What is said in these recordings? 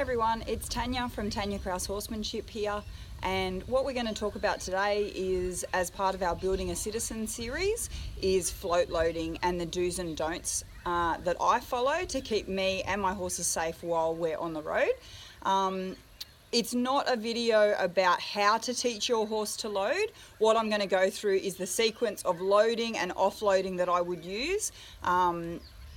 Hi everyone, it's Tanya from Tanya Kraus Horsemanship here, and what we're going to talk about today is, as part of our Building a Citizen series, is float loading and the do's and don'ts that I follow to keep me and my horses safe while we're on the road. It's not a video about how to teach your horse to load. What I'm going to go through is the sequence of loading and offloading that I would use.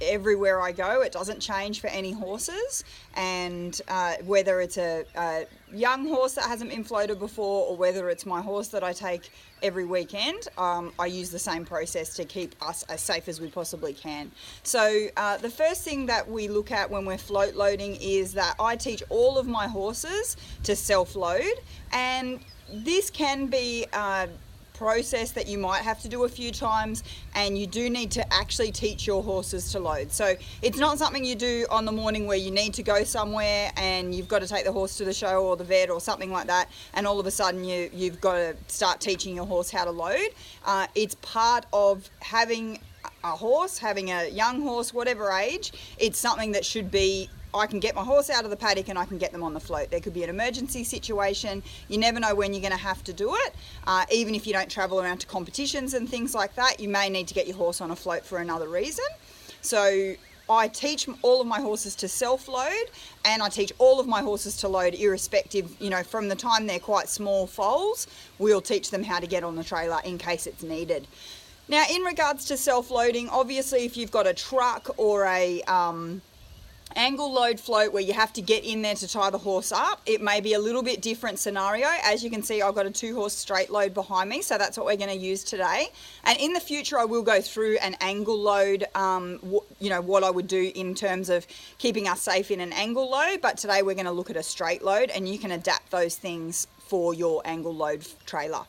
Everywhere I go, it doesn't change for any horses, and whether it's a young horse that hasn't been floated before or whether it's my horse that I take every weekend, I use the same process to keep us as safe as we possibly can. So the first thing that we look at when we're float loading is that I teach all of my horses to self-load, and this can be process that you might have to do a few times, and you do need to actually teach your horses to load. So it's not something you do on the morning where you need to go somewhere and you've got to take the horse to the show or the vet or something like that, and all of a sudden you've got to start teaching your horse how to load. It's part of having a horse, having a young horse, whatever age. It's something that should be, I can get my horse out of the paddock and I can get them on the float. There could be an emergency situation. You never know when you're going to have to do it. Even if you don't travel around to competitions and things like that, you may need to get your horse on a float for another reason. So I teach all of my horses to self-load, and I teach all of my horses to load irrespective, from the time they're quite small foals. We'll teach them how to get on the trailer in case it's needed. Now, in regards to self-loading, obviously if you've got a truck or a angle load float where you have to get in there to tie the horse up, it may be a little bit different scenario. As you can see, I've got a 2-horse straight load behind me, so that's what we're going to use today. And in the future I will go through an angle load, what I would do in terms of keeping us safe in an angle load, but today we're going to look at a straight load, and you can adapt those things for your angle load trailer.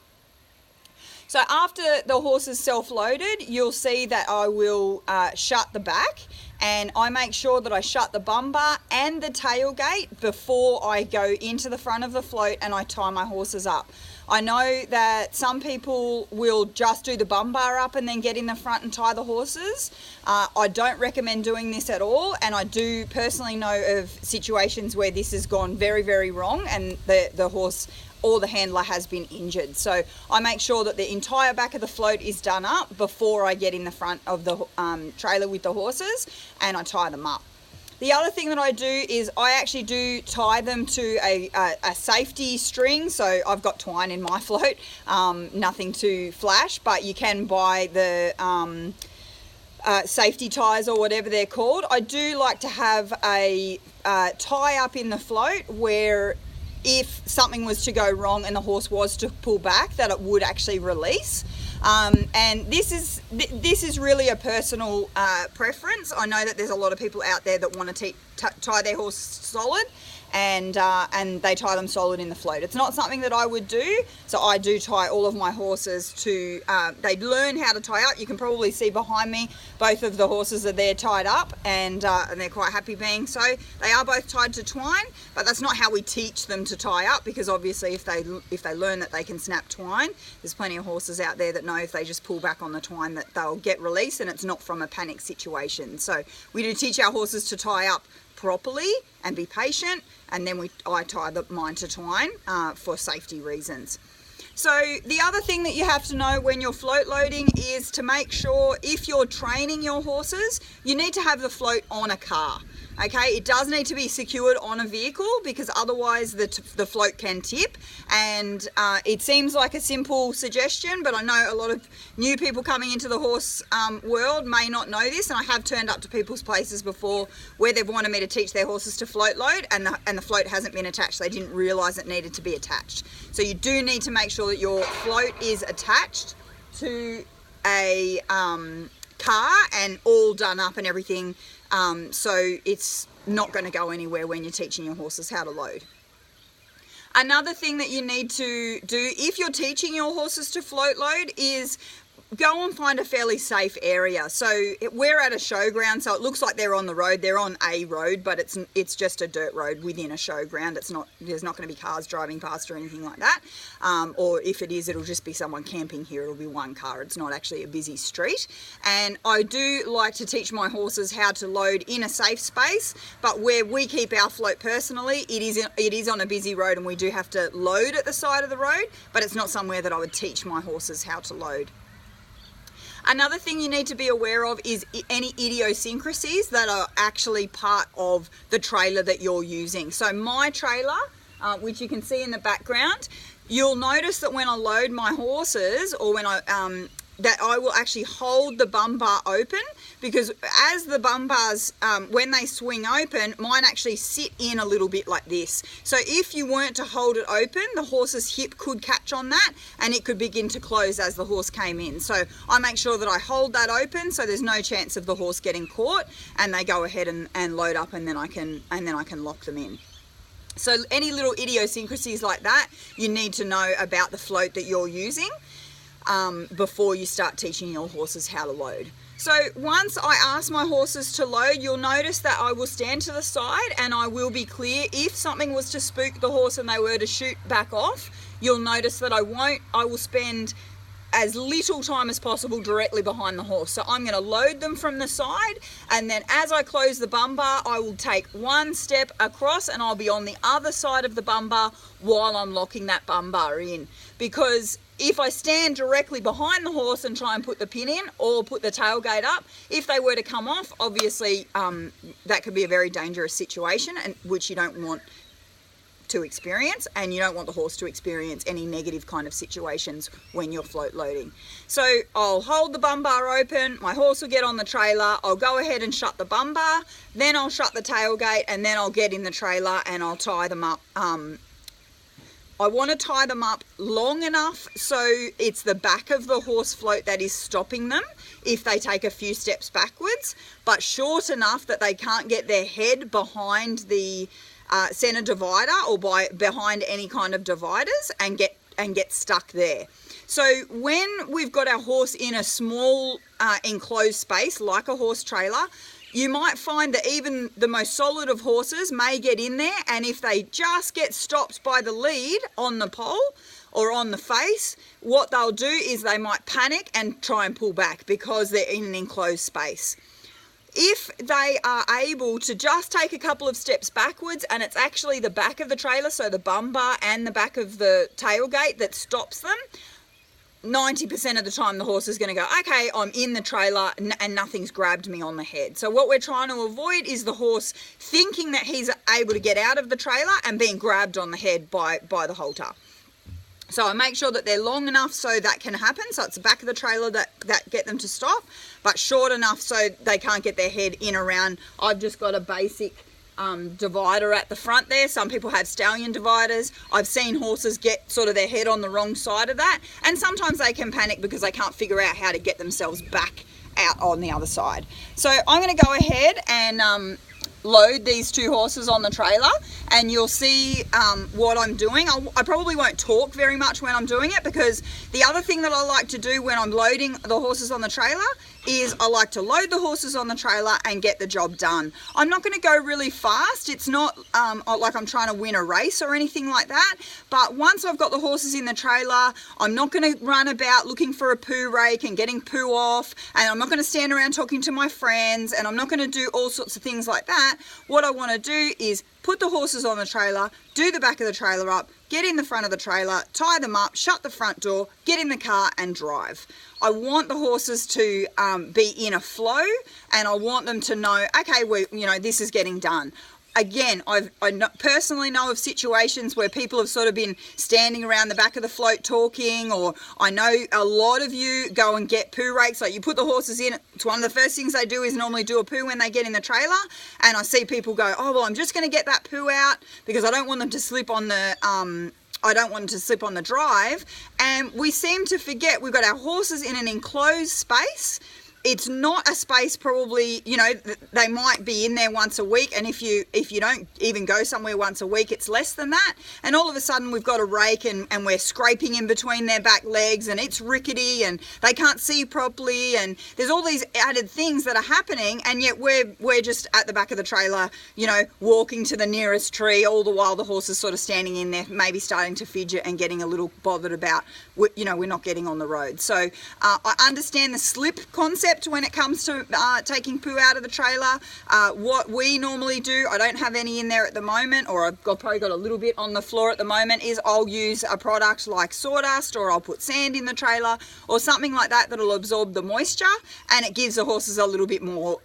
So after the horse is self-loaded, you'll see that I will shut the back, and I make sure that I shut the bum bar and the tailgate before I go into the front of the float and I tie my horses up. I know that some people will just do the bum bar up and then get in the front and tie the horses. I don't recommend doing this at all, and I do personally know of situations where this has gone very, very wrong and the horse or the handler has been injured. So I make sure that the entire back of the float is done up before I get in the front of the trailer with the horses, and I tie them up. The other thing that I do is I actually do tie them to a safety string. So I've got twine in my float, nothing too flash, but you can buy the safety ties or whatever they're called. I do like to have a tie up in the float where if something was to go wrong and the horse was to pull back, that it would actually release. And this is really a personal preference. I know that there's a lot of people out there that want to tie their horse solid, and they tie them solid in the float. It's not something that I would do, so I do tie all of my horses to, they learn how to tie up. You can probably see behind me, both of the horses are there tied up, and they're quite happy being so. They are both tied to twine, but that's not how we teach them to tie up, because obviously if they learn that they can snap twine, there's plenty of horses out there that know if they just pull back on the twine that they'll get released, and it's not from a panic situation. So we do teach our horses to tie up properly and be patient, and then I tie mine to twine for safety reasons. So the other thing that you have to know when you're float loading is to make sure, if you're training your horses, you need to have the float on a car. Okay, it does need to be secured on a vehicle, because otherwise the float can tip. And it seems like a simple suggestion, but I know a lot of new people coming into the horse world may not know this, and I have turned up to people's places before where they've wanted me to teach their horses to float load, and the float hasn't been attached. They didn't realise it needed to be attached. So you do need to make sure that your float is attached to a car and all done up and everything, so it's not going to go anywhere when you're teaching your horses how to load. Another thing that you need to do if you're teaching your horses to float load is go and find a fairly safe area. So we're at a showground, so it looks like they're on the road. They're on a road, but it's just a dirt road within a showground. There's not going to be cars driving past or anything like that. Or if it is, it'll just be someone camping here. It'll be one car. It's not actually a busy street. And I do like to teach my horses how to load in a safe space, but where we keep our float personally, it is on a busy road, and we do have to load at the side of the road, but it's not somewhere that I would teach my horses how to load. Another thing you need to be aware of is any idiosyncrasies that are actually part of the trailer that you're using. So my trailer, which you can see in the background, you'll notice that when I load my horses, or when that I will actually hold the bum bar open, because as the bum bars, when they swing open, mine actually sit in a little bit like this. So if you weren't to hold it open, the horse's hip could catch on that and it could begin to close as the horse came in. So I make sure that I hold that open so there's no chance of the horse getting caught, and they go ahead and load up, and then I can lock them in. So any little idiosyncrasies like that, you need to know about the float that you're using before you start teaching your horses how to load. So once I ask my horses to load, you'll notice that I will stand to the side and I will be clear. If something was to spook the horse and they were to shoot back off, you'll notice that I will spend as little time as possible directly behind the horse. So I'm going to load them from the side, and then as I close the bum bar, I will take one step across and I'll be on the other side of the bum bar while I'm locking that bum bar in. Because if I stand directly behind the horse and try and put the pin in or put the tailgate up, if they were to come off, obviously that could be a very dangerous situation, and which you don't want to experience, and you don't want the horse to experience any negative kind of situations when you're float loading. So I'll hold the bum bar open, my horse will get on the trailer, I'll go ahead and shut the bum bar, then I'll shut the tailgate, and then I'll get in the trailer and I'll tie them up. I want to tie them up long enough so it's the back of the horse float that is stopping them if they take a few steps backwards, but short enough that they can't get their head behind the center divider or behind any kind of dividers and get stuck there. So when we've got our horse in a small enclosed space like a horse trailer, you might find that even the most solid of horses may get in there, and if they just get stopped by the lead on the pole or on the face, what they'll do is they might panic and try and pull back because they're in an enclosed space. If they are able to just take a couple of steps backwards and it's actually the back of the trailer, so the bum bar and the back of the tailgate that stops them, 90% of the time the horse is going to go, okay, I'm in the trailer and nothing's grabbed me on the head. So what we're trying to avoid is the horse thinking that he's able to get out of the trailer and being grabbed on the head by the halter. So I make sure that they're long enough so that can happen. So it's the back of the trailer that get them to stop, but short enough so they can't get their head in around. I've just got a basic divider at the front there. Some people have stallion dividers. I've seen horses get sort of their head on the wrong side of that, and sometimes they can panic because they can't figure out how to get themselves back out on the other side. So I'm going to go ahead and load these two horses on the trailer, and you'll see what I'm doing. I probably won't talk very much when I'm doing it, because the other thing that I like to do when I'm loading the horses on the trailer is I like to load the horses on the trailer and get the job done. I'm not going to go really fast. It's not like I'm trying to win a race or anything like that, but once I've got the horses in the trailer, I'm not going to run about looking for a poo rake and getting poo off, and I'm not going to stand around talking to my friends, and I'm not going to do all sorts of things like that. What I want to do is put the horses on the trailer, do the back of the trailer up, get in the front of the trailer, tie them up, shut the front door, get in the car and drive. I want the horses to be in a flow, and I want them to know, okay, this is getting done. Again, I personally know of situations where people have sort of been standing around the back of the float talking, or I know a lot of you go and get poo rakes. Like, you put the horses in, it's one of the first things they do is normally do a poo when they get in the trailer, and I see people go, oh, well, I'm just going to get that poo out because I don't want them to slip on the drive. And we seem to forget we've got our horses in an enclosed space, it's not a space probably, you know, they might be in there once a week, and if you don't even go somewhere once a week, it's less than that, and all of a sudden we've got a rake and we're scraping in between their back legs, and it's rickety and they can't see properly, and there's all these added things that are happening, and yet we're just at the back of the trailer, you know, walking to the nearest tree, all the while the horse is sort of standing in there, maybe starting to fidget and getting a little bothered about, you know, we're not getting on the road. So I understand the slip concept when it comes to taking poo out of the trailer. What we normally do, I don't have any in there at the moment, or I've probably got a little bit on the floor at the moment, is I'll use a product like sawdust, or I'll put sand in the trailer or something like that that'll absorb the moisture, and it gives the horses a little bit more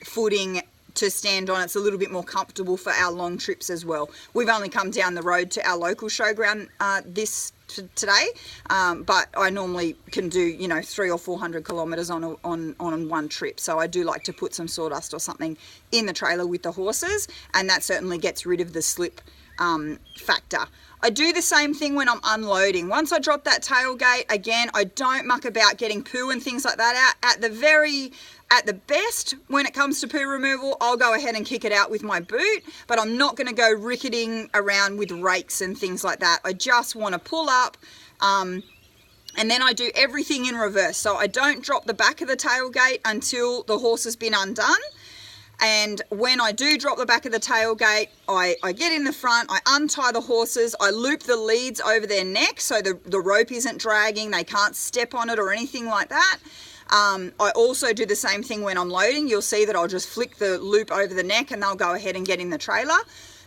footing to stand on. It's a little bit more comfortable for our long trips as well. We've only come down the road to our local showground today, but I normally can do, you know, 300 or 400 kilometers on one trip, so I do like to put some sawdust or something in the trailer with the horses, and that certainly gets rid of the slip factor. I do the same thing when I'm unloading. Once I drop that tailgate, again, I don't muck about getting poo and things like that out. At the best, when it comes to poo removal, I'll go ahead and kick it out with my boot, but I'm not going to go ricketing around with rakes and things like that. I just want to pull up, and then I do everything in reverse. So I don't drop the back of the tailgate until the horse has been undone. And when I do drop the back of the tailgate, I get in the front, I untie the horses, I loop the leads over their neck so the rope isn't dragging, they can't step on it or anything like that. I also do the same thing when I'm loading. You'll see that I'll just flick the loop over the neck and they'll go ahead and get in the trailer.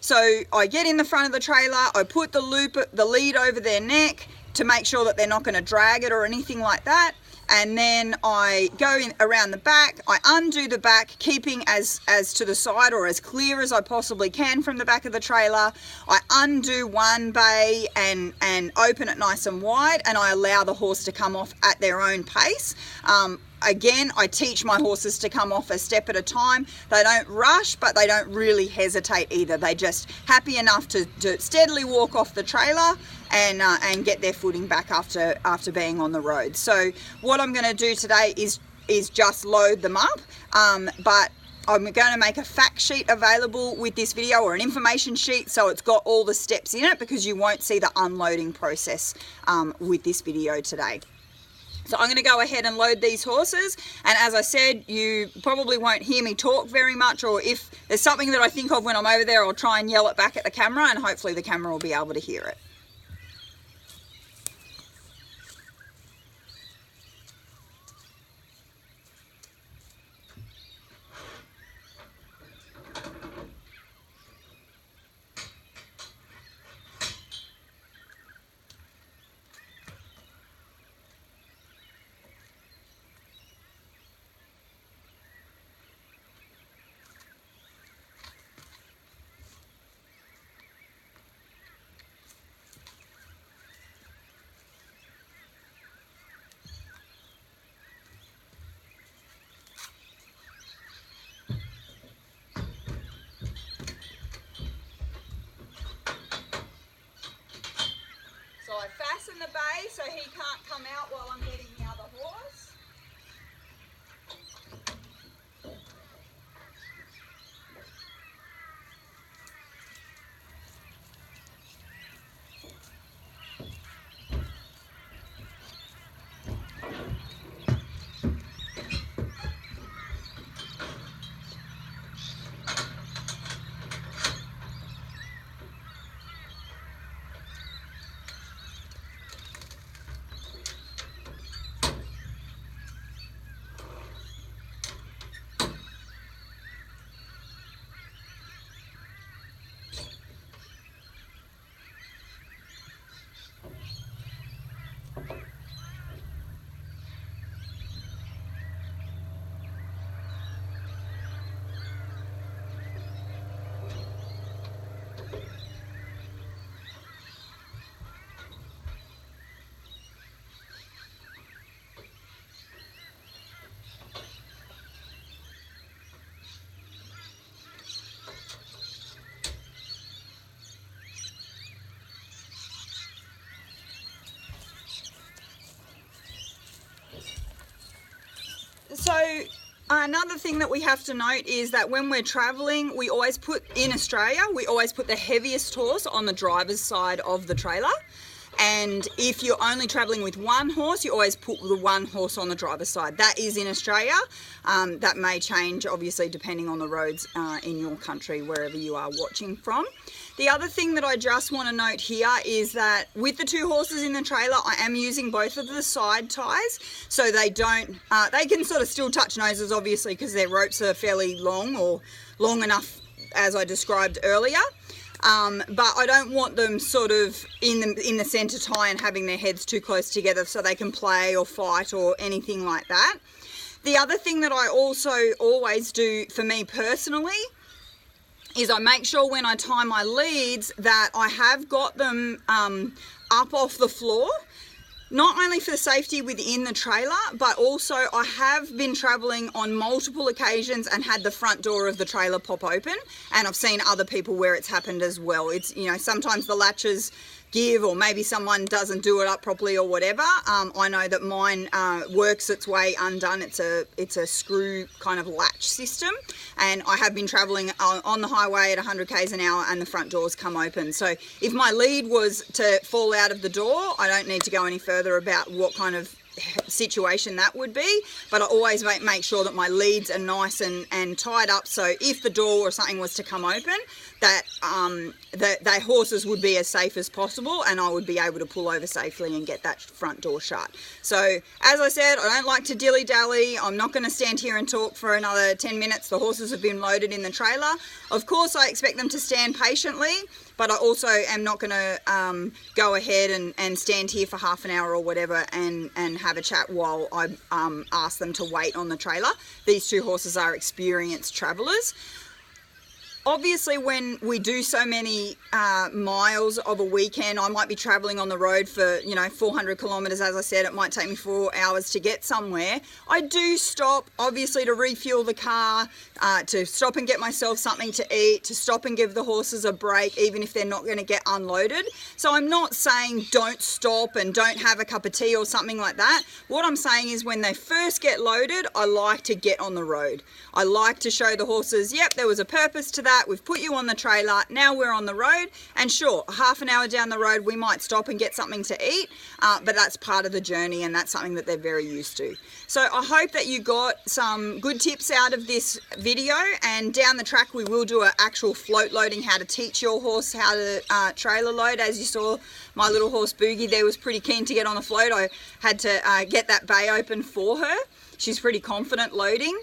So I get in the front of the trailer, I put the lead over their neck to make sure that they're not going to drag it or anything like that. And then I go in around the back, I undo the back, keeping as to the side or as clear as I possibly can from the back of the trailer. I undo one bay and open it nice and wide, and I allow the horse to come off at their own pace. Again, I teach my horses to come off a step at a time. They don't rush, but they don't really hesitate either. They're just happy enough to steadily walk off the trailer and get their footing back after being on the road. So what I'm going to do today is just load them up, but I'm going to make a fact sheet available with this video, or an information sheet, so it's got all the steps in it, because you won't see the unloading process with this video today. So I'm going to go ahead and load these horses, and as I said, you probably won't hear me talk very much, or if there's something that I think of when I'm over there, I'll try and yell it back at the camera, and hopefully the camera will be able to hear it. So I fasten the bay so he can't come out while I'm getting the other horse. another thing that we have to note is that when we're traveling, in Australia, we always put the heaviest horse on the driver's side of the trailer. And if you're only traveling with one horse, you always put the one horse on the driver's side. That is in Australia. That may change, obviously, depending on the roads in your country, wherever you are watching from. The other thing that I just want to note here is that with the two horses in the trailer, I am using both of the side ties, so they don't, they can sort of still touch noses, obviously, because their ropes are fairly long, or long enough as I described earlier. But I don't want them sort of in the centre tie and having their heads too close together so they can play or fight or anything like that. The other thing that I also always do for me personally is I make sure when I tie my leads that I have got them up off the floor. Not only for the safety within the trailer, but also I have been traveling on multiple occasions and had the front door of the trailer pop open, and I've seen other people where it's happened as well. It's, you know, sometimes the latches give, or maybe someone doesn't do it up properly or whatever. I know that mine works its way undone. It's a screw kind of latch system, and I have been traveling on the highway at 100 k's an hour and the front doors come open. So if my lead was to fall out of the door, I don't need to go any further about what kind of situation that would be, but I always make sure that my leads are nice and tied up, so if the door or something was to come open, that the horses would be as safe as possible and I would be able to pull over safely and get that front door shut. So as I said, I don't like to dilly-dally. I'm not going to stand here and talk for another 10 minutes. The horses have been loaded in the trailer. Of course I expect them to stand patiently, but I also am not going to go ahead and stand here for half an hour or whatever and have a chat while I ask them to wait on the trailer. These two horses are experienced travellers. Obviously, when we do so many miles of a weekend, I might be traveling on the road for, 400 kilometres. As I said, it might take me 4 hours to get somewhere. I do stop, obviously, to refuel the car, to stop and get myself something to eat, to stop and give the horses a break, even if they're not going to get unloaded. So I'm not saying don't stop and don't have a cup of tea or something like that. What I'm saying is when they first get loaded, I like to get on the road. I like to show the horses, yep, there was a purpose to that. We've put you on the trailer, now we're on the road, and sure, half an hour down the road we might stop and get something to eat, but that's part of the journey and that's something that they're very used to. So I hope that you got some good tips out of this video, and down the track we will do an actual float loading, how to teach your horse how to trailer load. As you saw, my little horse Boogie there was pretty keen to get on the float. I had to get that bay open for her. She's pretty confident loading.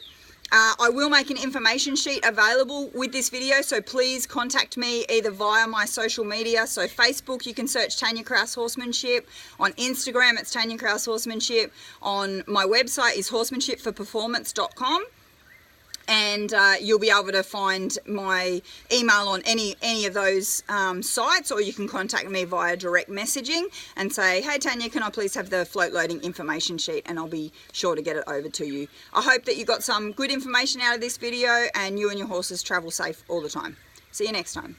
I will make an information sheet available with this video, so please contact me either via my social media. So Facebook, you can search Tanya Kraus Horsemanship. On Instagram, it's Tanya Kraus Horsemanship. On my website is horsemanshipforperformance.com. And you'll be able to find my email on any of those sites, or you can contact me via direct messaging and say, hey Tanya, can I please have the float loading information sheet, and I'll be sure to get it over to you. I hope that you got some good information out of this video and you and your horses travel safe all the time. See you next time.